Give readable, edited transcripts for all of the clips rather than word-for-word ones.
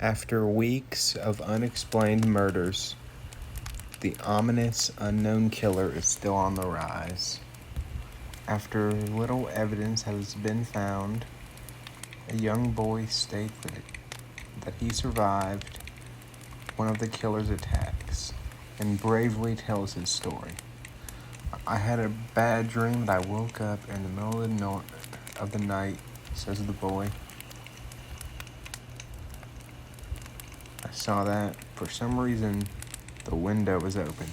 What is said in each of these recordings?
After weeks of unexplained murders, the ominous unknown killer is still on the rise. After little evidence has been found, a young boy states that he survived one of the killer's attacks and bravely tells his story. I had a bad dream that I woke up in the middle of the night, says the boy. I saw that, for some reason, the window was open,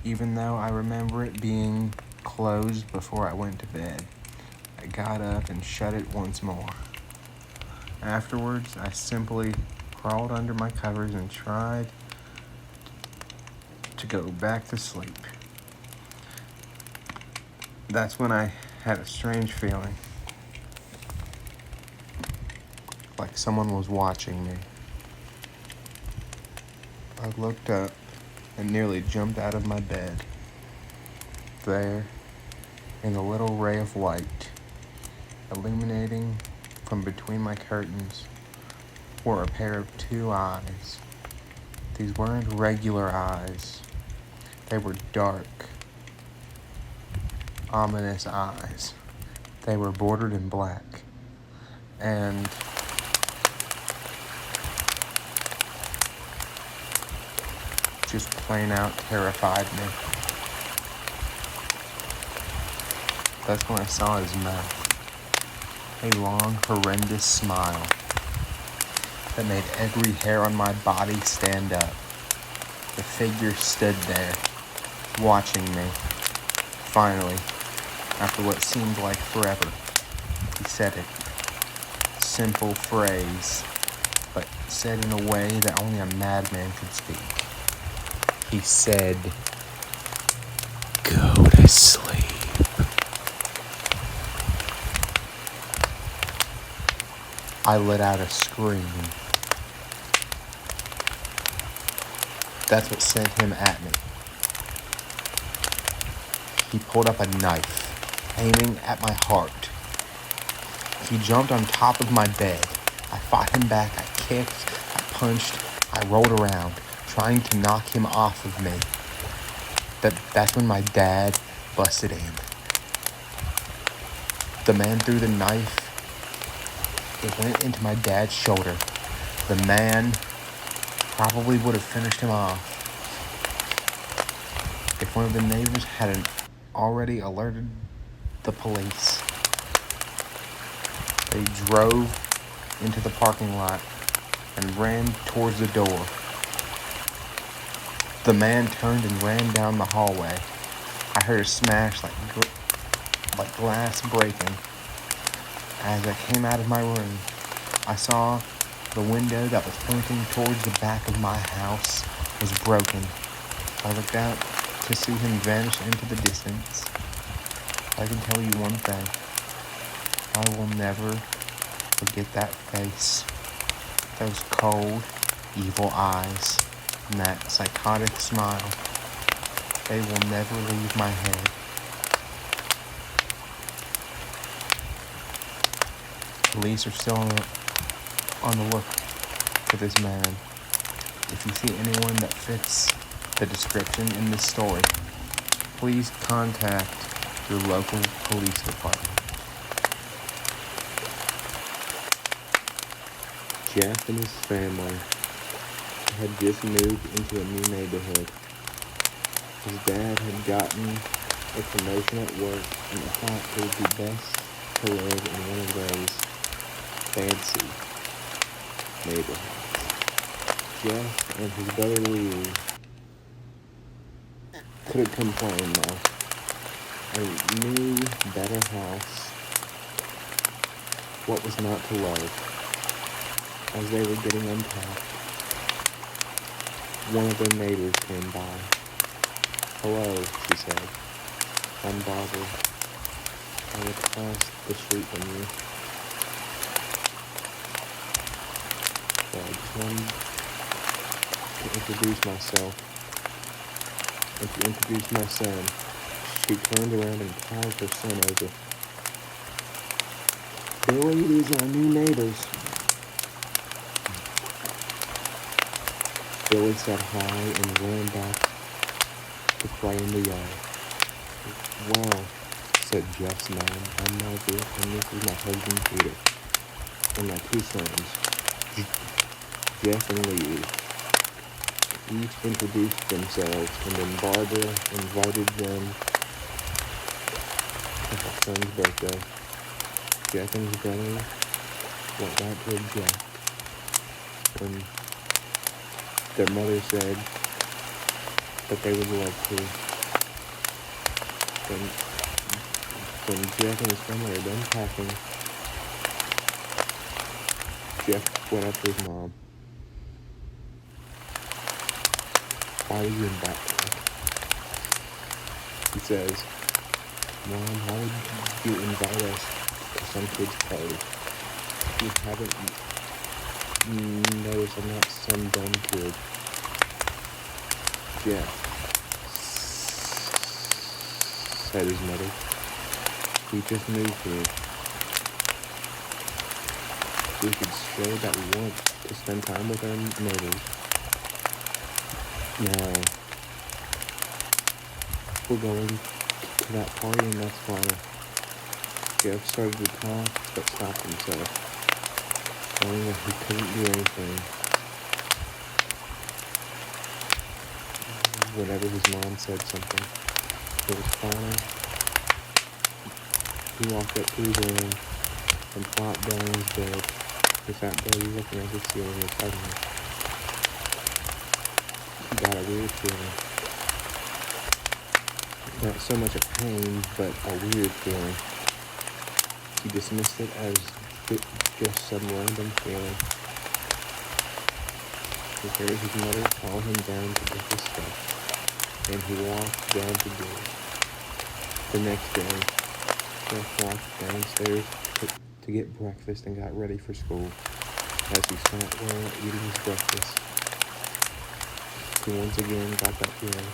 even though I remember it being closed before I went to bed. I got up and shut it once more. Afterwards, I simply crawled under my covers and tried to go back to sleep. That's when I had a strange feeling, like someone was watching me. I looked up and nearly jumped out of my bed. There, in a little ray of light, illuminating from between my curtains, were a pair of two eyes. These weren't regular eyes. They were dark, ominous eyes. They were bordered in black, and just plain out terrified me. That's when I saw his mouth. A long, horrendous smile that made every hair on my body stand up. The figure stood there, watching me. Finally, after what seemed like forever, he said it. Simple phrase, but said in a way that only a madman could speak. He said, "Go to sleep." I let out a scream. That's what sent him at me. He pulled up a knife, aiming at my heart. He jumped on top of my bed. I fought him back. I kicked, I punched, I rolled around, trying to knock him off of me. That's when my dad busted in. The man threw the knife. It went into my dad's shoulder. The man probably would have finished him off if one of the neighbors hadn't already alerted the police. They drove into the parking lot and ran towards the door. The man turned and ran down the hallway. I heard a smash like glass breaking. As I came out of my room, I saw the window that was pointing towards the back of my house was broken. I looked out to see him vanish into the distance. I can tell you one thing. I will never forget that face, those cold, evil eyes, and that psychotic smile. They will never leave my head. Police are still on the look for this man. If you see anyone that fits the description in this story, please contact your local police department. Jeff and his family had just moved into a new neighborhood. His dad had gotten a promotion at work and thought it would be best to live in one of those fancy neighborhoods. Jeff and his brother Lee couldn't complain though. A new, better house. What was not to love? As they were getting unpacked, one of their neighbors came by. "Hello," she said. "I'm Barbara. I live across the street from you. So I just wanted to introduce myself." And to introduce my son, she turned around and called her son over. "Billy, these are our new neighbors." Billy said hi and ran back to play in the yard. "Wow," said Jeff's mom. "I'm Margaret, and this is my husband Peter, and my two sons, Jeff and Lee." Each introduced themselves, and then Barbara invited them to her son's birthday. Jeff and his brother went back to object when their mother said that they would love to. When Jeff and his family were done packing, Jeff went up to his mom. "Why did you invite me?" He says, "Mom, why would you invite us to some kid's party? You haven't noticed I'm not some dumb kid." "Jeff," said his mother, "we just moved here. We could show that we want to spend time with our neighbors. Now, we're going to that party and that's fine." Jeff started to talk, but stopped himself, knowing that he couldn't do anything. Whenever his mom said something, it was fine. He walked up to his room and plopped down in his bed. He sat there looking at the ceiling and suddenly he got a weird feeling. Not so much a pain, but a weird feeling. He dismissed it as just some random feeling. He heard his mother call him down to get his stuff, and he walked down to do it. The next day, Jeff walked downstairs to get breakfast and got ready for school. As he sat there eating his breakfast, he once again got that feeling.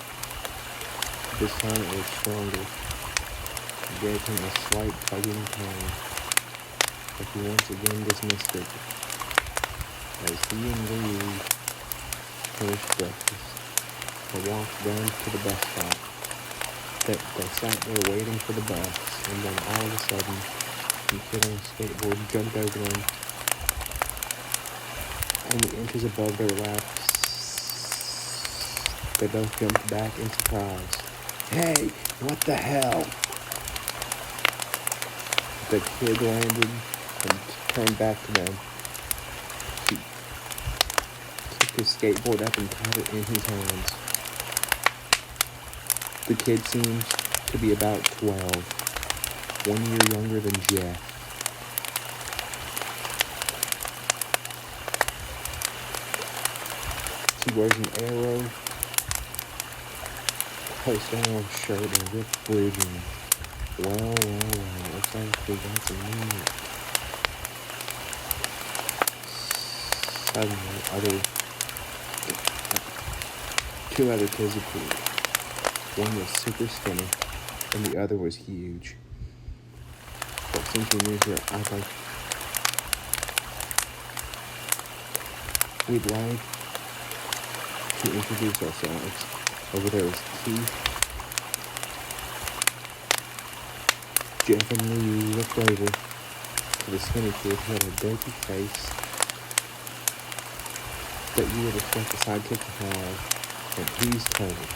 This time it was stronger. It gave him a slight tugging pain, but he once again dismissed it. As he and Lee finished breakfast, they walked down to the bus stop. They sat there waiting for the bus, and then all of a sudden, the kid on a skateboard jumped over them, only inches above their laps. They both jumped back in surprise. "Hey, what the hell?" The kid landed and turned back to them. He took his skateboard up and caught it in his hands. The kid seems to be about 12, 1 year younger than Jeff. He wears an arrow post-arrow shirt and ripped blue jeans. Well, looks like we got some meat. Suddenly, two other kids appeared. One was super skinny, and the other was huge. But since we knew her, I'd like... We'd like to introduce ourselves. Over there was Keith. Jeff and Lee looked over to the skinny kid who had a dopey face that you would expect a sidekick to have, and he's cold.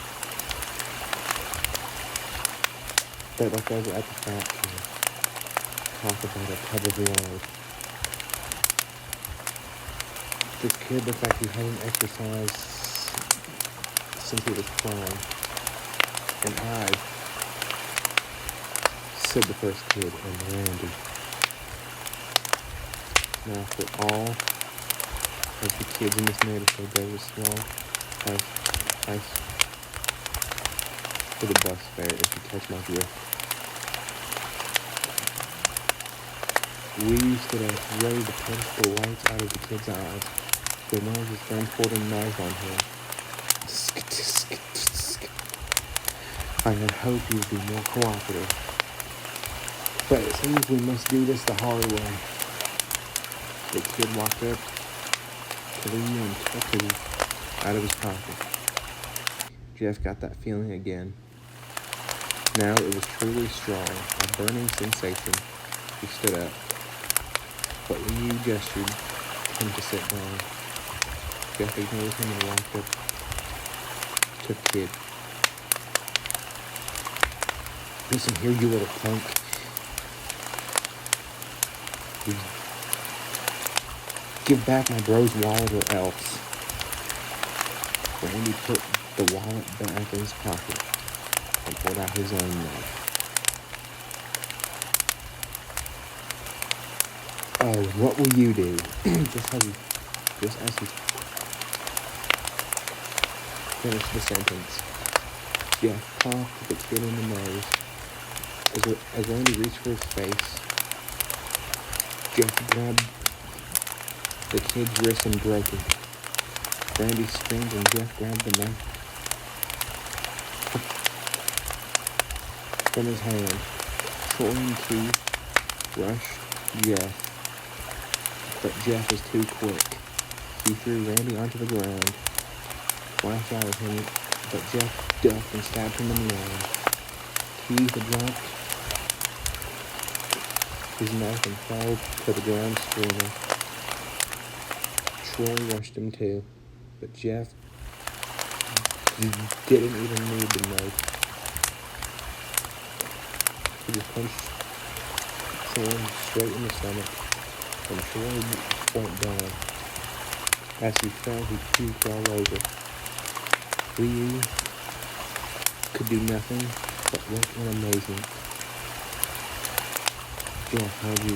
They looked over at the fat kid. Talk about a tub of love. This kid looked like he hadn't exercised since he was 12. And I, said the first kid, and Randy. Now for all of the kids in this neighborhood, there was small price for the bus fare, if you catch my drift. We used to ready to punch the lights out of the kid's eyes when one of his friends pulled a knife on him. I had hoped he would be more cooperative, but it seems we must do this the hard way. The kid walked up to Lee and took his out of his pocket. Jeff got that feeling again. Now it was truly strong, a burning sensation. He stood up. But when you gestured him to sit down, Jeff ignored him and walked up to the kid. Listen here, you little punk. Give back my bro's wallet or else. Randy put the wallet back in his pocket and pulled out his own knife. Oh, what will you do? just as he finished the sentence, Jeff coughed the kid in the nose. As Randy reached for his face, Jeff grabbed the kid's wrist and broke it. Randy screamed and Jeff grabbed the knife from his hand. Troy and Keith rushed Jeff, but Jeff was too quick. He threw Randy onto the ground, lashed out at him, but Jeff ducked and stabbed him in the arm. Keith dropped his knife and fell to the ground screaming. Troy rushed him too, but Jeff didn't even need the knife. He just punched Troy straight in the stomach, and Troy went down. As he fell, he puked all over. We could do nothing but look in amazement. Jeff, how'd you?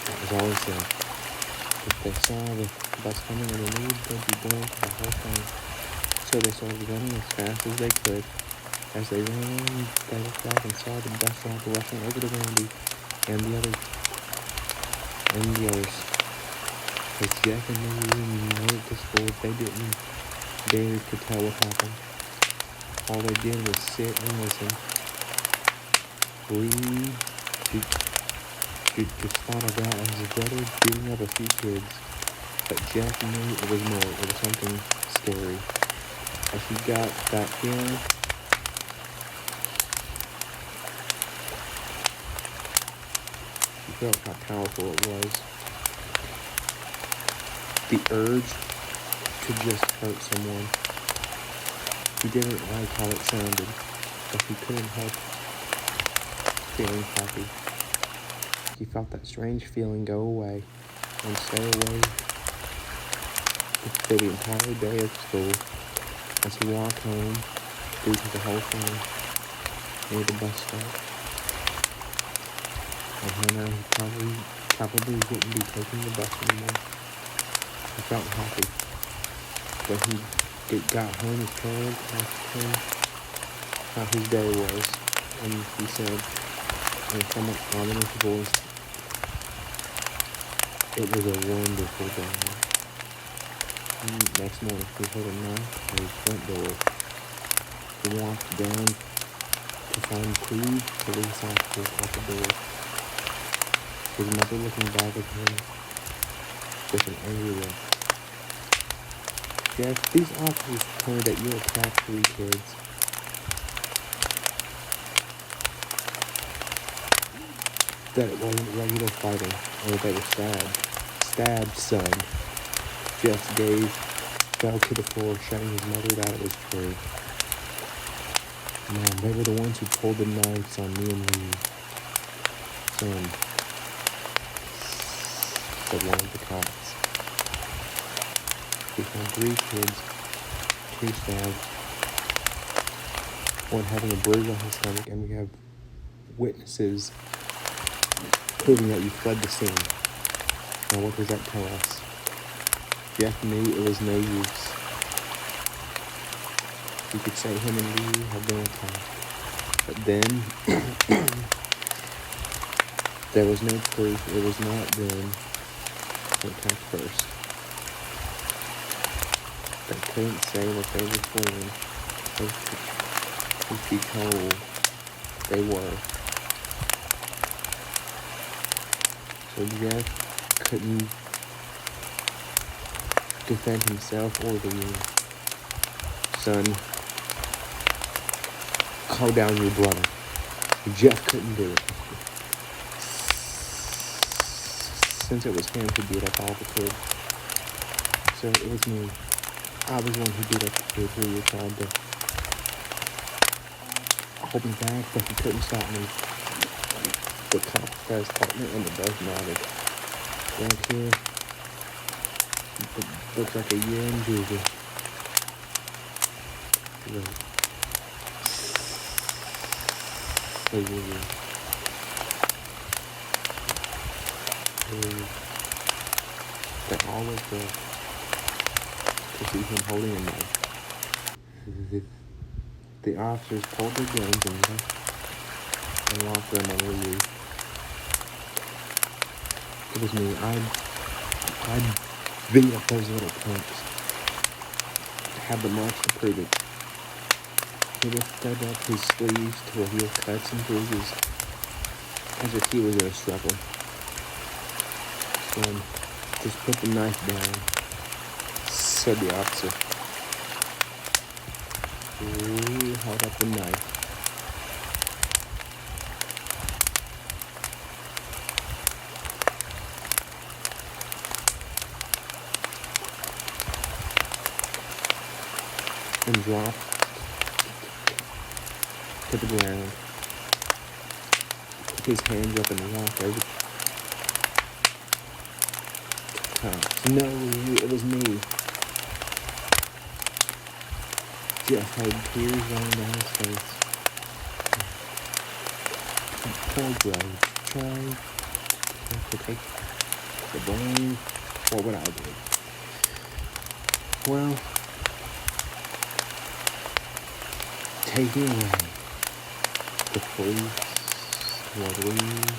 That was all he said. If they saw the bus coming and they knew they'd be going for the whole thing. So they started running as fast as they could. As they ran, they looked back and saw the bus driver rushing over to Randy and the others. As Jeff and Lee made it to school, they didn't dare to tell what happened. All they did was sit and listen. Lee just thought of that as his brother beating up a few kids, but Jeff knew it was more. It was something scary. As he got that feeling, he felt how powerful it was. The urge to just hurt someone. He didn't like how it sounded, but he couldn't help feeling happy. He felt that strange feeling go away and stay away for the entire day of school. As he walked home, due to the whole thing, near the bus stop, and now he probably wouldn't be taking the bus anymore. He felt happy. When he got home, his parents asked him how his day was, and he said in a somewhat ominous voice, "It was a wonderful day." Next morning, he heard a knock at his front door. He walked down to find two police officers at the door. His mother looking back at him with an angry look. "Jeff, these officers told that you attacked 3 kids. That it wasn't regular fighting, or they were stabbed. Stabbed, son." Jeff's gaze fell to the floor, shutting his mother that it was true. "Mom, they were the ones who pulled the knives on me and Lee. Son," said one of the cops. "We found 3 kids, 2 stabbed, 1 having a bruise on his stomach, and we have witnesses proving that you fled the scene. Now what does that tell us?" Jeff knew it was no use. He could say him and Lee had been attacked. But then, there was no proof it was not them who attacked first. They couldn't say that they were fleeing. If he told they were. So Jeff couldn't defend himself or the union. Son, calm down your brother. Jeff couldn't do it. Since it was him who beat up all the kids. So it was me. I was the one who beat up the kid who you tried to hold me back, but he couldn't stop me. The cop got his partner and the both nodded. Right here, it looks like a year in juvie. They always will to see him holding a knife. The officers pulled their guns and locked them on the roof. It was me. I'd beat up those little punks. Had the marks to prove it. He lifted up his sleeves to reveal cuts and bruises, as if he was in a struggle. Son, just put the knife down, said the officer. He held up the knife. And dropped to the ground. Put his hands up and walked over to the cops. No, it was me. Jeff had tears running down his face. Poor Joe, trying to take the blame for what I did. Well, take me away. The police will leave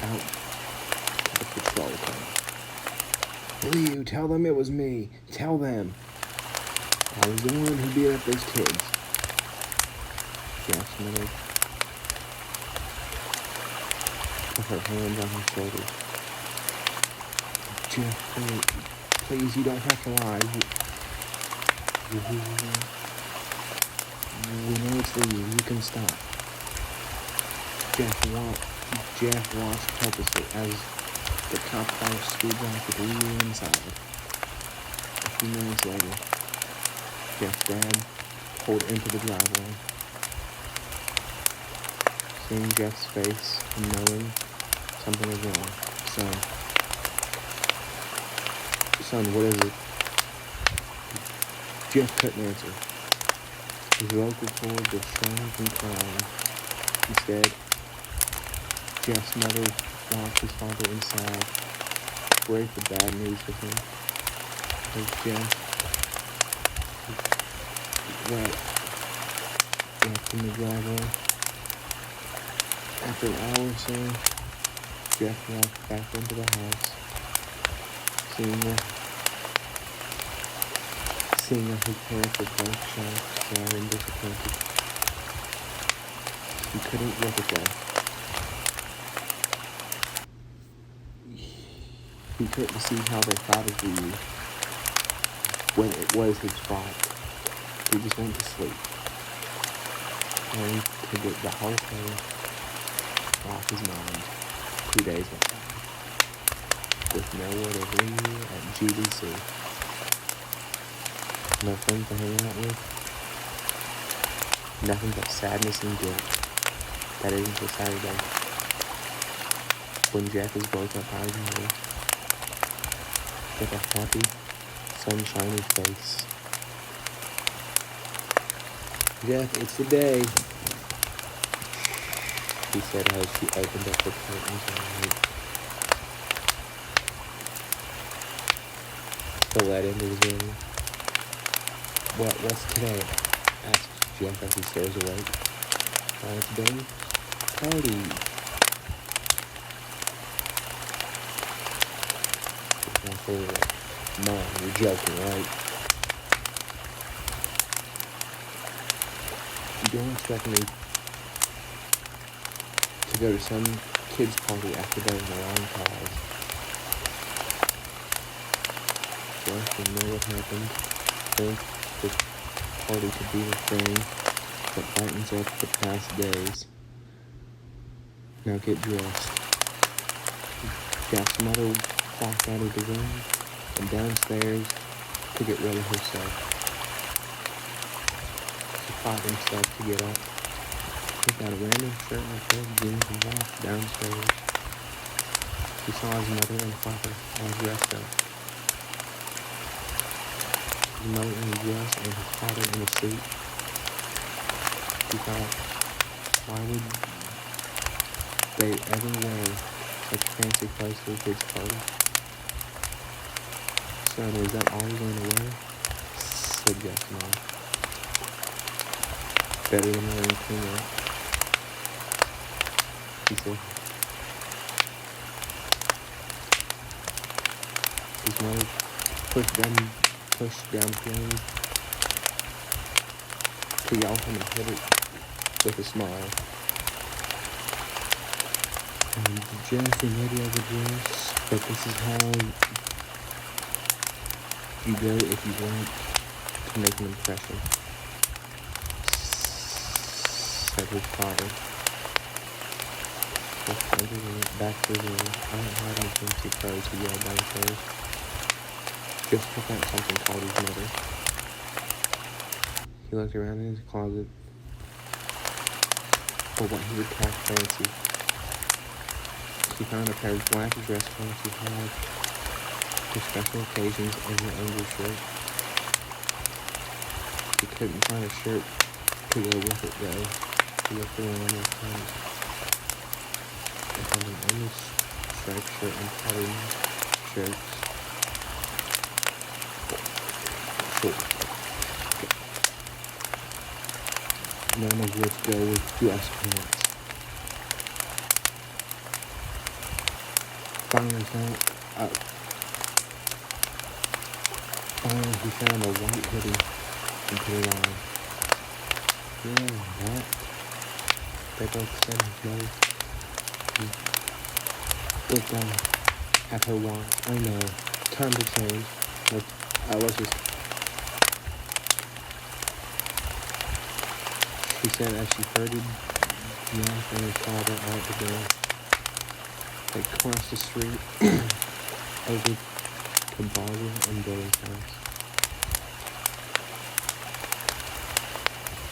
out the patrol car. Will you tell them it was me? Tell them. I was the one who beat up those kids. Jeff Miller put her hands on his shoulders. Jeff, please, you don't have to lie. We know it's legal. You can stop. Jeff watched helplessly as the cop car speeds off with Lee inside. A few minutes later, Jeff's dad pulled into the driveway. Seeing Jeff's face and knowing something was wrong. Son, what is it? Jeff couldn't answer. His vocal cords were strong and crying. Instead, Jeff's mother locked his father inside, break the bad news with him. As Jeff left in the driveway. After an hour or so, Jeff walked back into the house, seeing that his parents were both shocked, sad, and disappointed. He couldn't look at them. He couldn't see how they thought of you when it was his fault. He just went to sleep, and to get the whole thing off his mind. 2 days went by, with no word of Lee at GDC. No friends to hang out with. Nothing but sadness and guilt. That is until Saturday, when Jeff is woke up out of his bed with a happy, sunshiny face. Jeff, it's the day, he said as she opened up the curtains to let into his room. What's today? Asks Jeff as he stares awake. It's Dave. Party. Mom, you're joking, right? You don't expect me to go to some kid's party after doing a long pause. flushed and know what happened. Think the party could be the thing that brightens up the past days. Now get dressed. Jack's mother walked out of the room and downstairs to get ready herself. He fought himself to get up. He got a random shirt and a pair of jeans and walked downstairs. He saw his mother and father all dressed up. His mother in a dress and his father in a suit. He thought, why would they ever wear such fancy clothes to a kid's party? Son, is that all you're going to wear? Said Jeff's mom. Better than wearing clean up, he said. His mother pushed down Flame to yell him and hit it with a smile. Jeff and ready over dress, but this is how you go if you want to make an impression, said his father. Jeff entered and went back to his room. I don't have any fancy clothes, he yelled downstairs. Just took out something, called his mother. He looked around in his closet for what he would call fancy. He found a pair of black dress pants he had for special occasions and an undershirt. He couldn't find a shirt to go with it though. He looked around and found an understriped shirt and patterned shirts. None of which go with dress pants. Finally he found a white hoodie and put it on. Yeah, that. They both said his mother. He looked down at her watch. I know. Time to change. She said as she herded Jeff and his father out the door. They crossed the street over to Barbara and Billy's house.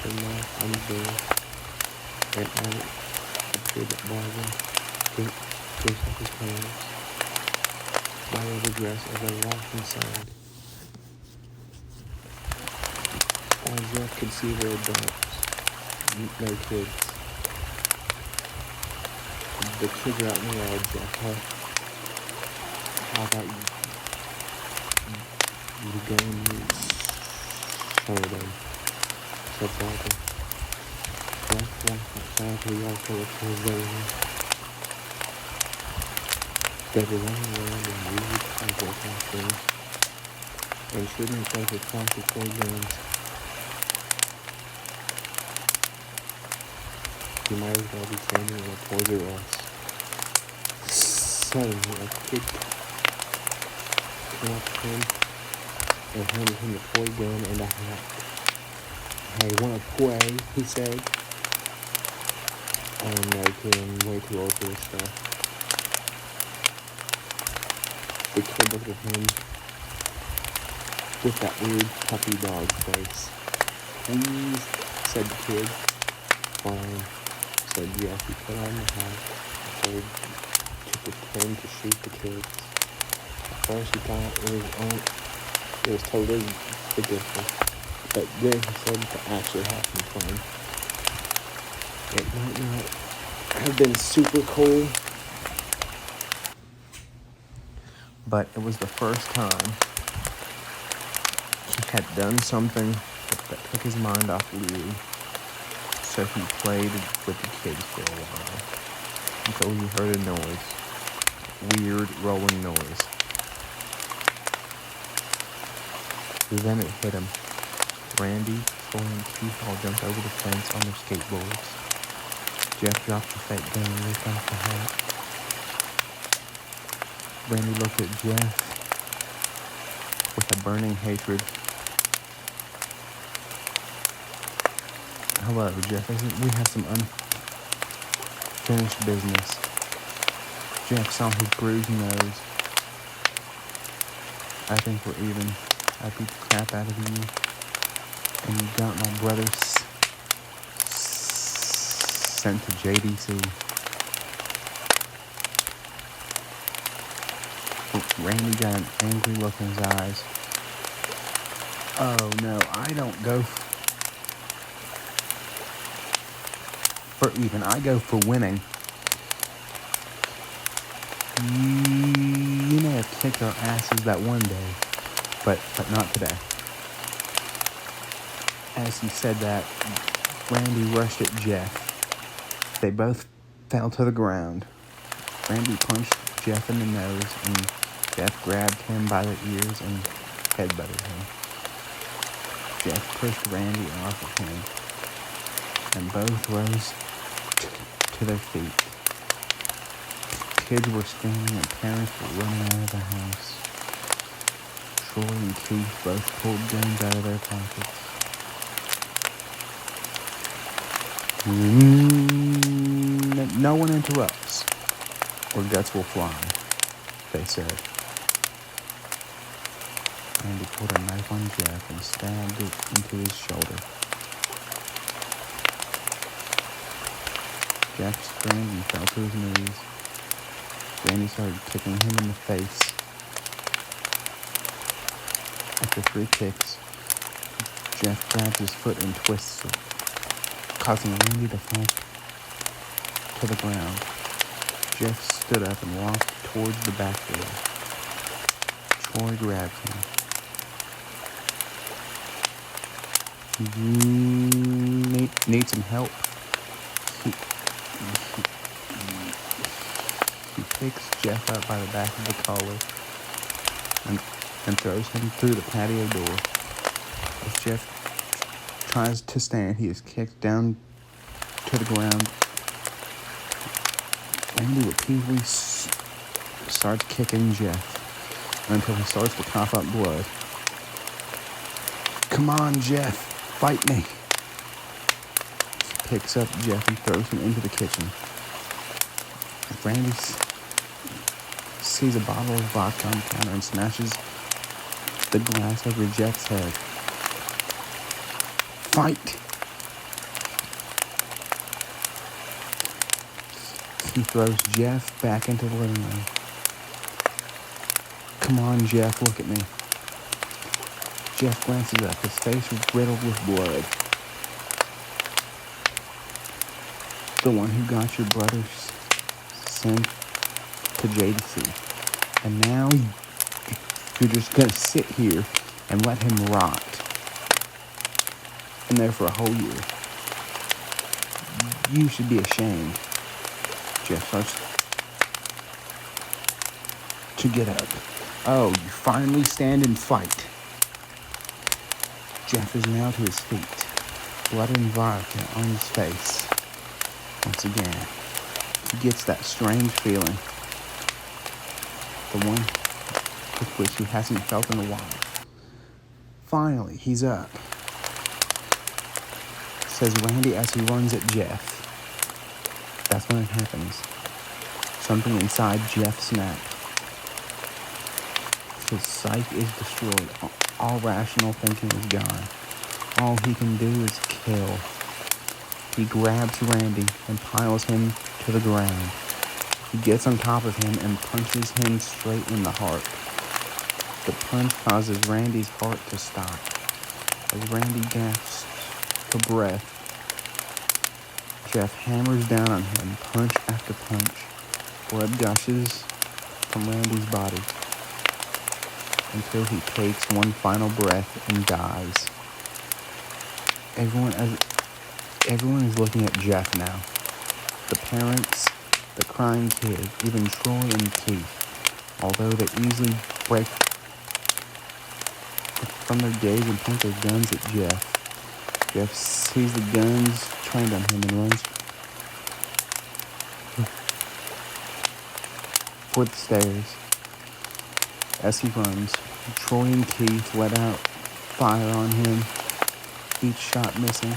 They knocked on the door and Albert appeared at Barbara goes up his pants, by over dress as they walked inside. All Jeff could see were adults, no kids. The kids are out in the yard, Jeff. How about you go and meet some of them? Said Barbara. Jeff walked outside to the yard full of kids everywhere. They were running around in weird cowboy costumes and shooting each other with plastic toy guns. You might as well be standing in a Toys R Us. Suddenly, a kid came up to him and handed him a toy gun and a hat. Hey, wanna play? He said. Oh no, kid, I'm way too old for this stuff. The kid looked at him with that weird puppy dog face. Please, said the kid. Fine, said Jeff. He put on the hat and to pretend to shoot the kids. At first he thought it was totally ridiculous, but then he said to actually have some fun. It might not have been super cool, but it was the first time he had done something that took his mind off Louie. So he played with the kids for a while until he heard a noise, weird rolling noise. Then it hit him. Randy, Troy, and Keith all jumped over the fence on their skateboards. Jeff dropped the fake gun and ripped off the hat. Randy looked at Jeff with a burning hatred. Hello, Jeff. We have some unfinished business. Jeff saw his bruised nose. I think we're even. I beat the crap out of you. And you got my brother sent to JDC. Randy got an angry look in his eyes. Oh no, I don't go for even. I go for winning. You may have kicked our asses that one day, but not today. As he said that, Randy rushed at Jeff. They both fell to the ground. Randy punched Jeff in the nose, and Jeff grabbed him by the ears and headbutted him. Jeff pushed Randy off of him, and both rose to their feet. Kids were screaming and parents were running out of the house. Troy and Keith both pulled guns out of their pockets. No one interrupts, or guts will fly, they said. Randy pulled a knife on Jeff and stabbed it into his shoulder. Jeff screamed and fell to his knees. Randy started kicking him in the face. After 3 kicks, Jeff grabs his foot and twists it, causing Randy to fall to the ground. Jeff stood up and walked towards the back door. Troy grabbed him. You need some help? He picks Jeff up by the back of the collar and throws him through the patio door. As Jeff tries to stand, he is kicked down to the ground. Randy repeatedly starts kicking Jeff until he starts to cough up blood. Come on, Jeff, fight me. He picks up Jeff and throws him into the kitchen. Randy sees a bottle of vodka on the counter and smashes the glass over Jeff's head. Fight! He throws Jeff back into the living room. Come on, Jeff, look at me. Jeff glances up, his face riddled with blood. The one who got your brother sent to JDC. And now you're just gonna sit here and let him rot in there for a whole year. You should be ashamed. Jeff starts to get up. Oh, you finally stand and fight. Jeff is now to his feet, blood and vodka on his face. Once again, he gets that strange feeling, the one with which he hasn't felt in a while. Finally, he's up, says Randy as he runs at Jeff. That's when it happens. Something inside Jeff snapped. His psyche is destroyed. All rational thinking is gone. All he can do is kill. He grabs Randy and piles him to the ground. He gets on top of him and punches him straight in the heart. The punch causes Randy's heart to stop. As Randy gasps for breath, Jeff hammers down on him, punch after punch. Blood gushes from Randy's body until he takes one final breath and dies. Everyone is looking at Jeff now. The parents, the crying kid, even Troy and Keith. Although they easily break from their gaze and point their guns at Jeff. Jeff sees the guns trained on him and runs for the stairs. As he runs, Troy and Keith let out fire on him, each shot missing.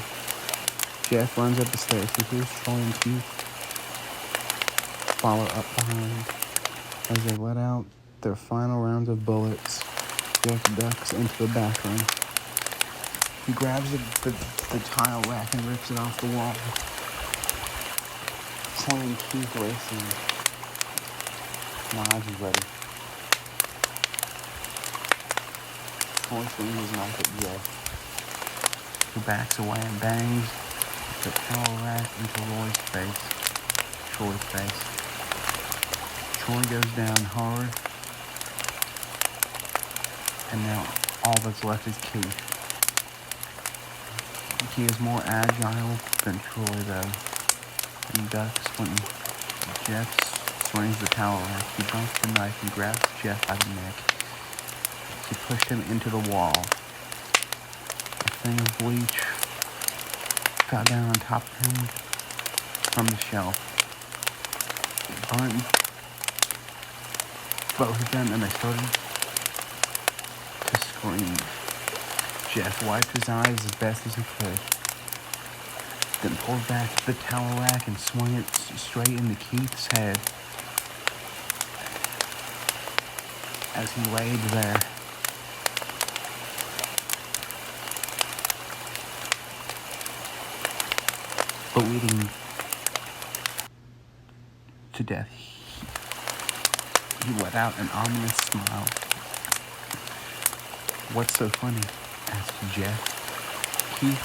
Jeff runs up the stairs. He hears Troy and Keith follow up behind. As they let out their final rounds of bullets, Jeff ducks into the bathroom. He grabs the tile rack and rips it off the wall. Troy and Keith racing. Miles is ready. Troy swings his knife at Jeff, who backs away and bangs the towel rack into Troy's face. Troy goes down hard, and now all that's left is Keith. He is more agile than Troy, though, and ducks when Jeff swings the towel rack. He drops the knife and grabs Jeff by the neck. He pushed him into the wall. A thing of bleach fell down on top of him from the shelf. It burned both of them, and they started to scream. Jeff wiped his eyes as best as he could, then pulled back the towel rack and swung it straight into Keith's head as he laid there. Bleeding to death, he let out an ominous smile. "What's so funny?" asked Jeff. Keith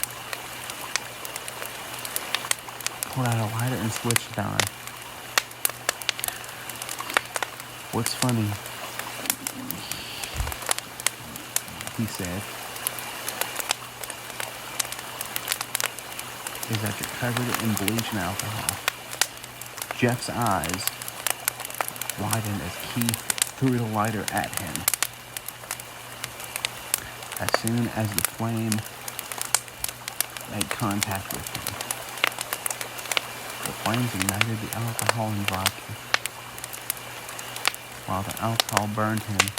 pulled out a lighter and switched it on. "What's funny," he said, "is that you're covered in bleach and alcohol." Jeff's eyes widened as Keith threw the lighter at him. As soon as the flame made contact with him, the flames ignited the alcohol and vodka. While the alcohol burned him,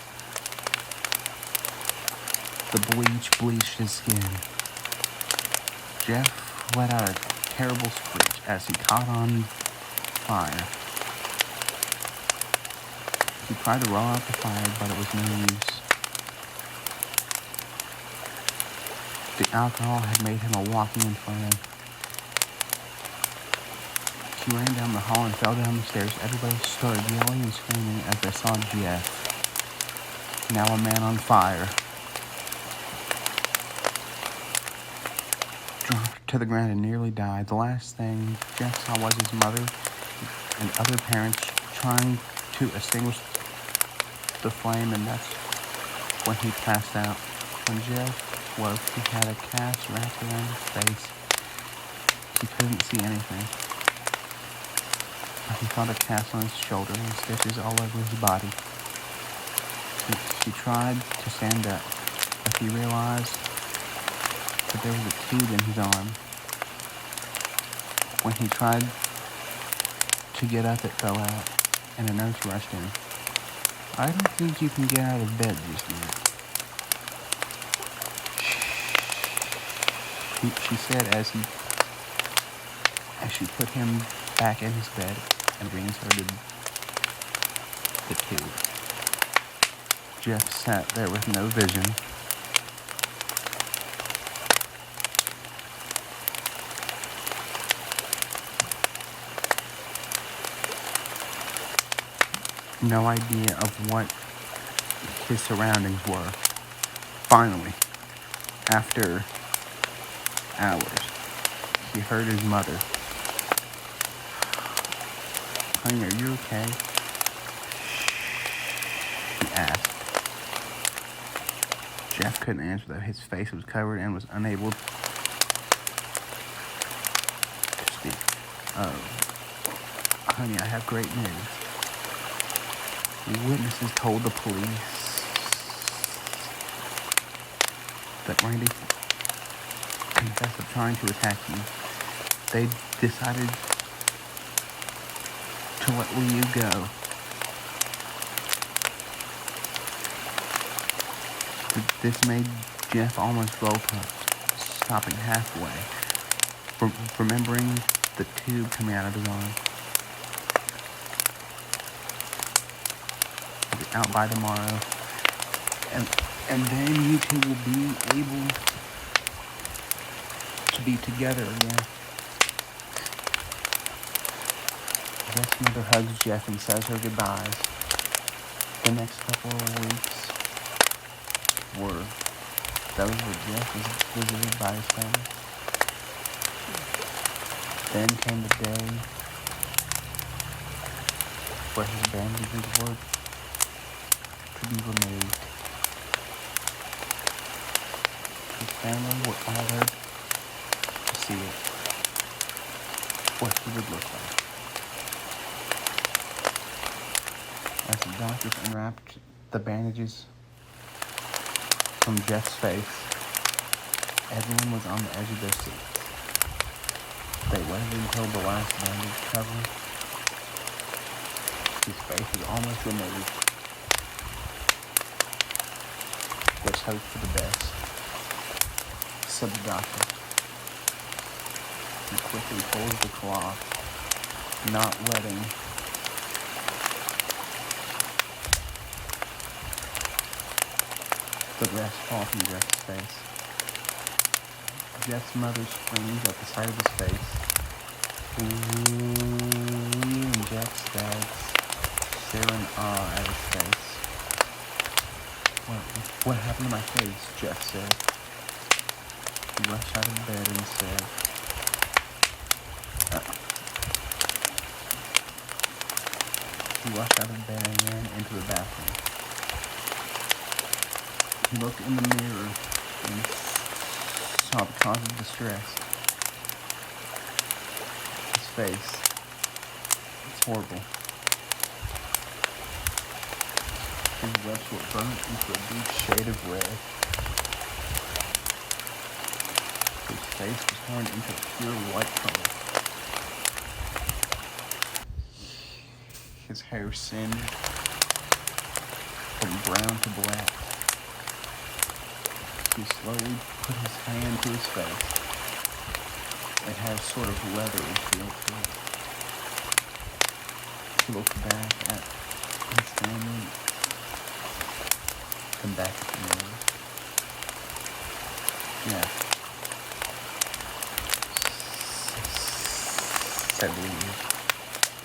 the bleach bleached his skin. Jeff let out a terrible screech as he caught on fire. He tried to roll out the fire, but it was no use. The alcohol had made him a walking inflammation. He ran down the hall and fell down the stairs. Everybody started yelling and screaming as they saw Jeff, now a man on fire, dropped to the ground and nearly died. The last thing Jeff saw was his mother and other parents trying to extinguish the flame, and that's when he passed out. When Jeff woke, he had a cast wrapped around his face. He couldn't see anything, but he felt a cast on his shoulder and stitches all over his body. He tried to stand up, but he realized that there was a tube in his arm. When he tried to get up, it fell out, and a nurse rushed in. "I don't think you can get out of bed just yet," she said as she put him back in his bed and reinserted the tube. Jeff sat there with no vision. No idea of what his surroundings were. Finally, after hours, he heard his mother. "Honey, are you okay?" she asked. Jeff couldn't answer, though his face was covered and was unable to speak. "Oh, honey, I have great news. Witnesses told the police that Randy confessed of trying to attack you. They decided to let you go. This made Jeff almost bolt up, stopping halfway, remembering the tube coming out of his arm. He'll be out by tomorrow, and then you two will be able to be together again. Jeff's mother hugs Jeff and says her goodbyes. The next couple of weeks were those where Jeff was visited by his family. Then came the day where his bandages were to be removed. His family were all there to see it, what he would look like. As the doctors unwrapped the bandages from Jeff's face, everyone was on the edge of their seats. They waited until the last bandage cover. His face was almost removed. Let's hope for the best, said the doctor. He quickly pulled the cloth, not letting the rest fall from Jeff's face. Jeff's mother screams at the sight of his face. Ooh, and Jeff's dad stare in awe at his face. What happened to my face? Jeff said. He rushed out of bed and said, He rushed out of bed and ran into the bathroom. He looked in the mirror and saw the cause of distress. His face. It's horrible. His lips were burnt into a deep shade of red. His face was turned into a pure white color. His hair singed from brown to black. He slowly put his hand to his face. It had a sort of leathery feel to it. He looked back at his family and back at the mirror. Yeah. Said Lee.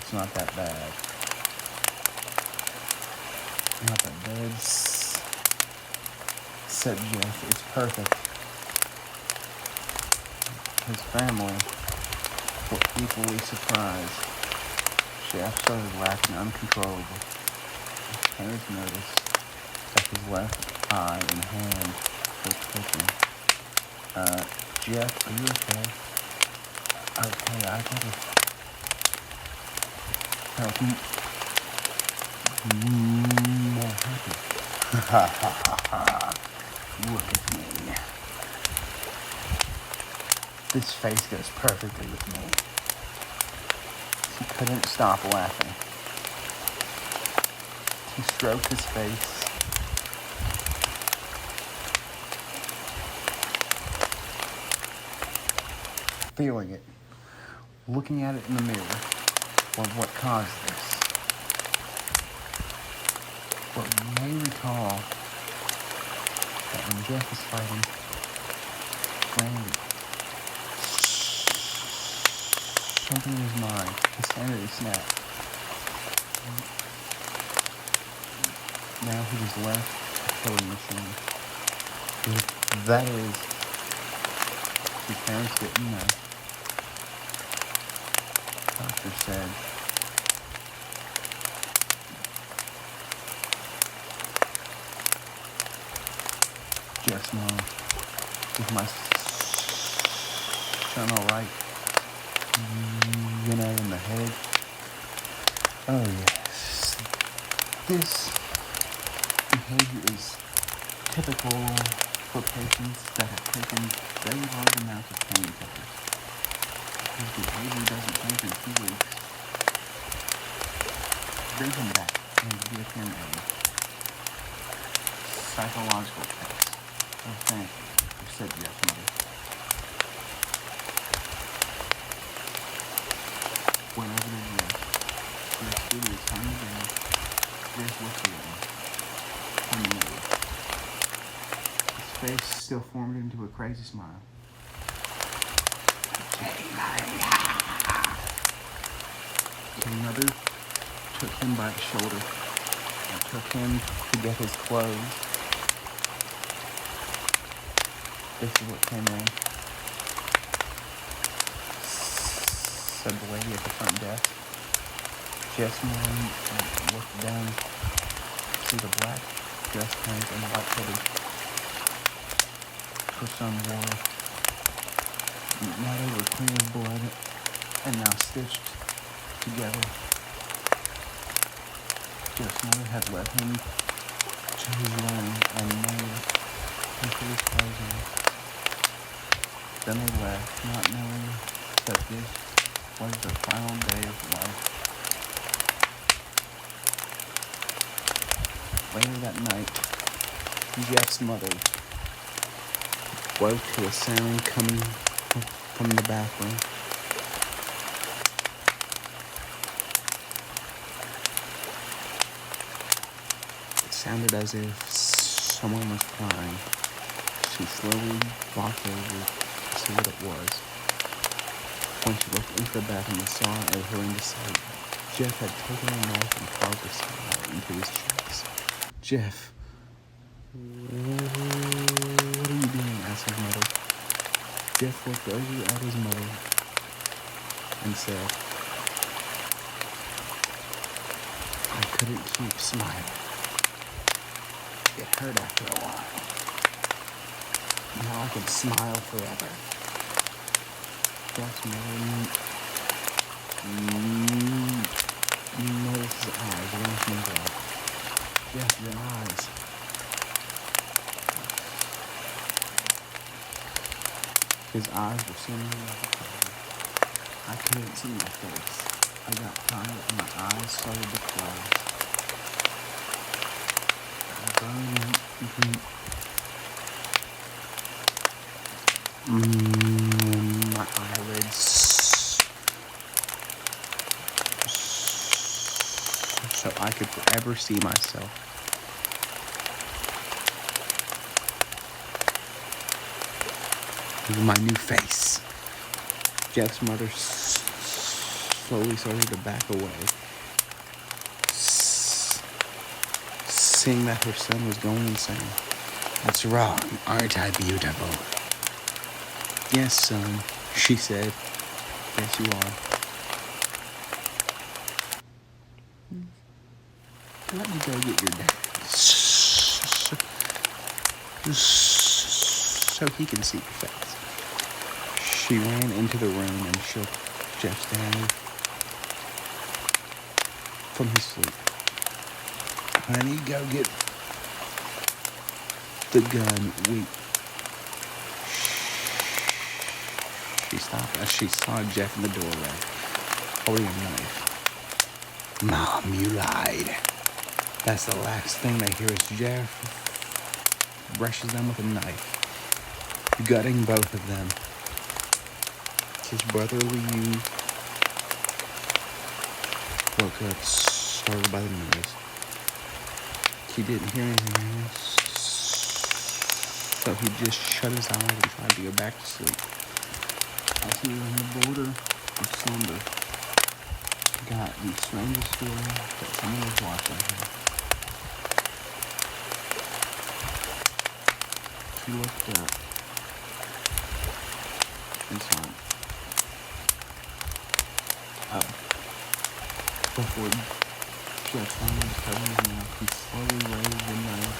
It's not that bad. Not that bad. Said Jeff. It's perfect. His family were equally surprised. Jeff started laughing uncontrollably. His parents noticed that his left eye and hand were twitching. Jeff, are you okay? Okay, I gotta help you. More happy. Ha ha ha ha. Look at me. This face goes perfectly with me. He couldn't stop laughing. He stroked his face. Feeling it. Looking at it in the mirror. What caused this? But you may recall that when Jeff was fighting Randy, something in his mind, his sanity snapped. Now he was left a killing machine. That is, his parents didn't know. Doctor said, Jeff's mom, is my son alright? You know, in the head? Oh yes. This behavior is typical for patients that have taken very large amounts of painkillers. His behavior doesn't change in 2 weeks. Bring him back and give him a psychological test. "Oh, thank you," said Jeff's mother. Went over to Jeff. Jeff stood his tongue down. Jeff looked at him. Unmoved. His face still formed into a crazy smile. The mother took him by the shoulder and took him to get his clothes. This is what came in. Said the lady at the front desk. Jeff's mom looked down to see the black dress pants and the white hooded. Her son wore. Now they were clean as blood and now stitched together. Jeff's mother had let him to his room and made him put his clothes on. Then they left, not knowing that this was the final day of life. Later that night, Jeff's mother woke to a sound coming from the bathroom. It sounded as if someone was crying. She slowly walked over to see what it was. When she looked into the bathroom and saw a horrendous sight, Jeff had taken a knife and carved a smile into his chest. "Jeff, what are you doing?" asked his mother. Jeff looked over at his mother and said, "I couldn't keep smiling. It hurt after a while. Now I can smile forever." Jeff's mother noticed his eyes wrinkling up. "Jeff, your eyes." His eyes were seemingly closed. I couldn't see my face. I got tired and my eyes started to close. My eyelids, so I could forever see myself. My new face. Jeff's mother slowly started to back away, seeing that her son was going insane. "What's wrong? Aren't I beautiful?" "Yes, son," she said. "Yes, you are. Let me go get your dad so he can see your face." She ran into the room and shook Jeff's dad from his sleep. "Honey, go get the gun. She stopped as she saw Jeff in the doorway, holding a knife. "Mom, you lied." That's the last thing they hear as Jeff brushes them with a knife, gutting both of them. His brotherly youth woke up, startled by the noise. He didn't hear anything else, so he just shut his eyes and tried to go back to sleep. As he was on the border of slumber, he got the strangest feeling that someone was watching him. He looked up and saw him. Before Jeff's hand was covering his mouth, he slowly raised the knife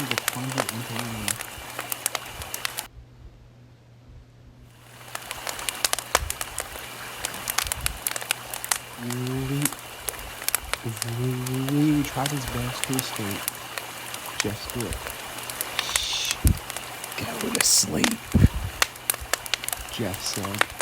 to plunge it into the room. Lee tried his best to escape. Jeff's grip. "Shh, go to sleep," Jeff said.